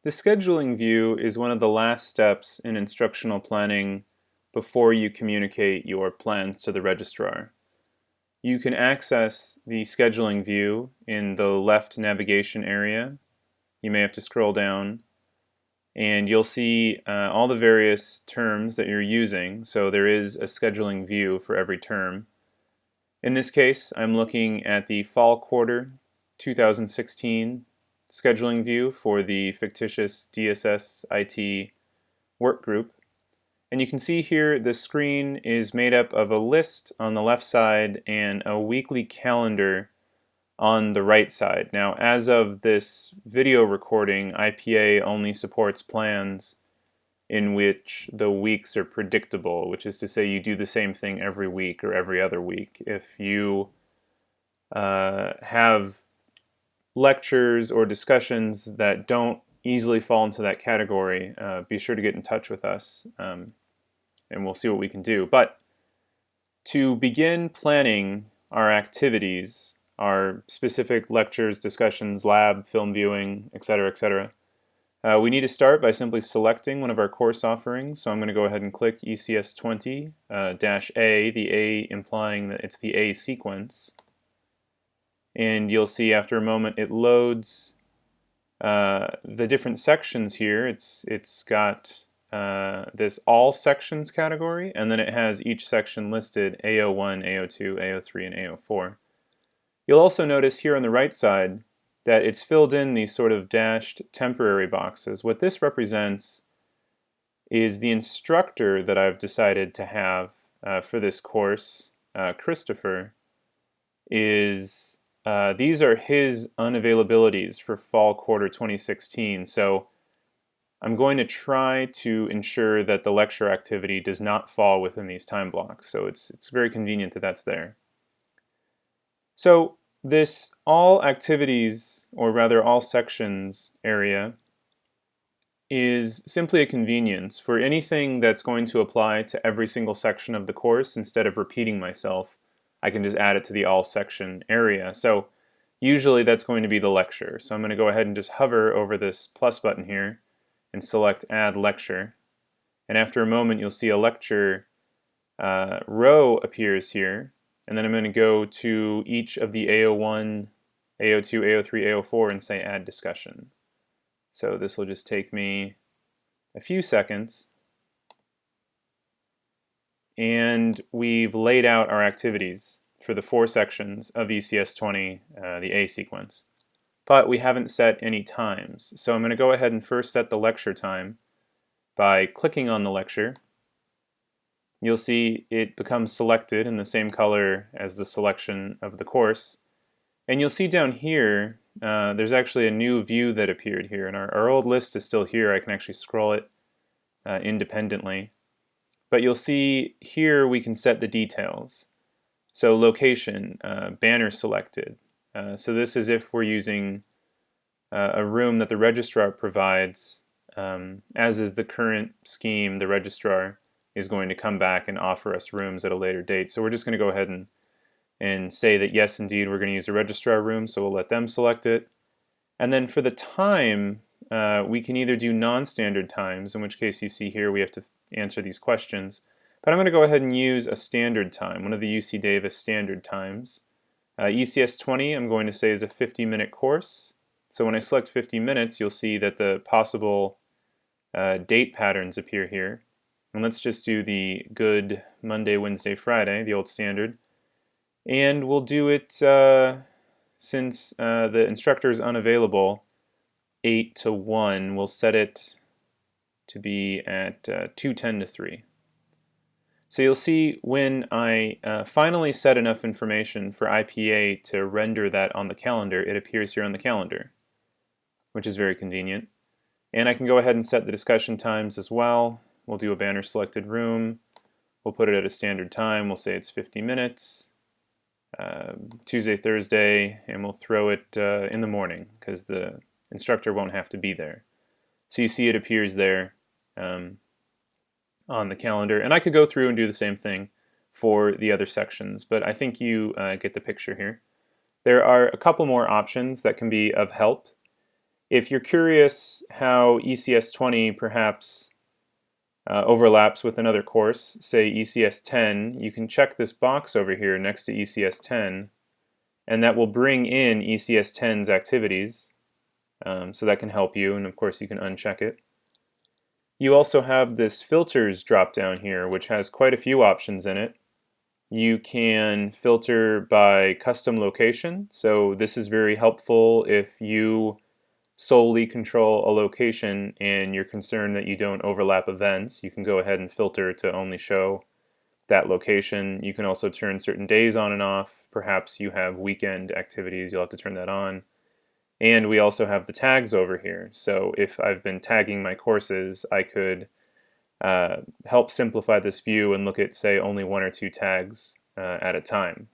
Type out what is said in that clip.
The scheduling view is one of the last steps in instructional planning before you communicate your plans to the registrar. You can access the scheduling view in the left navigation area. You may have to scroll down and you'll see all the various terms that you're using. So there is a scheduling view for every term. In this case, I'm looking at the fall quarter 2016 scheduling view for the fictitious DSS IT work group. And you can see here the screen is made up of a list on the left side and a weekly calendar on the right side. Now, as of this video recording, IPA only supports plans in which the weeks are predictable, which is to say you do the same thing every week or every other week. If you have lectures or discussions that don't easily fall into that category, be sure to get in touch with us and we'll see what we can do. But to begin planning our activities, our specific lectures, discussions, lab, film viewing, etc., we need to start by simply selecting one of our course offerings. So I'm going to go ahead and click ECS 20-A, the A implying that it's the A sequence. And you'll see after a moment it loads the different sections here. It's got this all sections category, and then it has each section listed AO1, AO2, AO3, and AO4. You'll also notice here on the right side that it's filled in these sort of dashed temporary boxes. What this represents is the instructor that I've decided to have for this course, Christopher, is these are his unavailabilities for fall quarter 2016. So I'm going to try to ensure that the lecture activity does not fall within these time blocks. So it's very convenient that that's there. So this all activities, or rather all sections area, is simply a convenience for anything that's going to apply to every single section of the course. Instead of repeating myself, I can just add it to the all section area. So usually that's going to be the lecture. So I'm going to go ahead and just hover over this plus button here and select Add Lecture. And after a moment, you'll see a lecture row appears here. And then I'm going to go to each of the AO1, AO2, AO3, AO4 and say Add Discussion. So this will just take me a few seconds. And we've laid out our activities for the 4 sections of ECS 20, the A sequence. But we haven't set any times. So I'm going to go ahead and first set the lecture time by clicking on the lecture. You'll see it becomes selected in the same color as the selection of the course. And you'll see down here, there's actually a new view that appeared here. And our old list is still here. I can actually scroll it independently. But you'll see here we can set the details. So location, banner selected. So this is if we're using a room that the registrar provides. As is the current scheme, the registrar is going to come back and offer us rooms at a later date. So we're just going to go ahead and say that yes, indeed, we're going to use a registrar room, so we'll let them select it. And then for the time, we can either do non-standard times, in which case you see here we have to answer these questions. But I'm going to go ahead and use a standard time, one of the UC Davis standard times. ECS 20, I'm going to say, is a 50-minute course. So when I select 50 minutes, you'll see that the possible date patterns appear here. And let's just do the good Monday, Wednesday, Friday, the old standard. And we'll do it, since the instructor is unavailable, 8 to 1. We'll set it to be at 2:10 to 3. So you'll see when I finally set enough information for IPA to render that on the calendar, it appears here on the calendar, which is very convenient. And I can go ahead and set the discussion times as well. We'll do a banner selected room. We'll put it at a standard time. We'll say it's 50 minutes, Tuesday, Thursday, and we'll throw it in the morning because the instructor won't have to be there. So you see it appears there on the calendar. And I could go through and do the same thing for the other sections, but I think you get the picture here. There are a couple more options that can be of help. If you're curious how ECS20 perhaps overlaps with another course, say ECS10, you can check this box over here next to ECS10, and that will bring in ECS10's activities, so that can help you, and of course you can uncheck it. You also have this filters drop down here, which has quite a few options in it. You can filter by custom location, so this is very helpful if you solely control a location and you're concerned that you don't overlap events. You can go ahead and filter to only show that location. You can also turn certain days on and off. Perhaps you have weekend activities, you'll have to turn that on. And we also have the tags over here. So if I've been tagging my courses, I could help simplify this view and look at, say, only one or two tags at a time.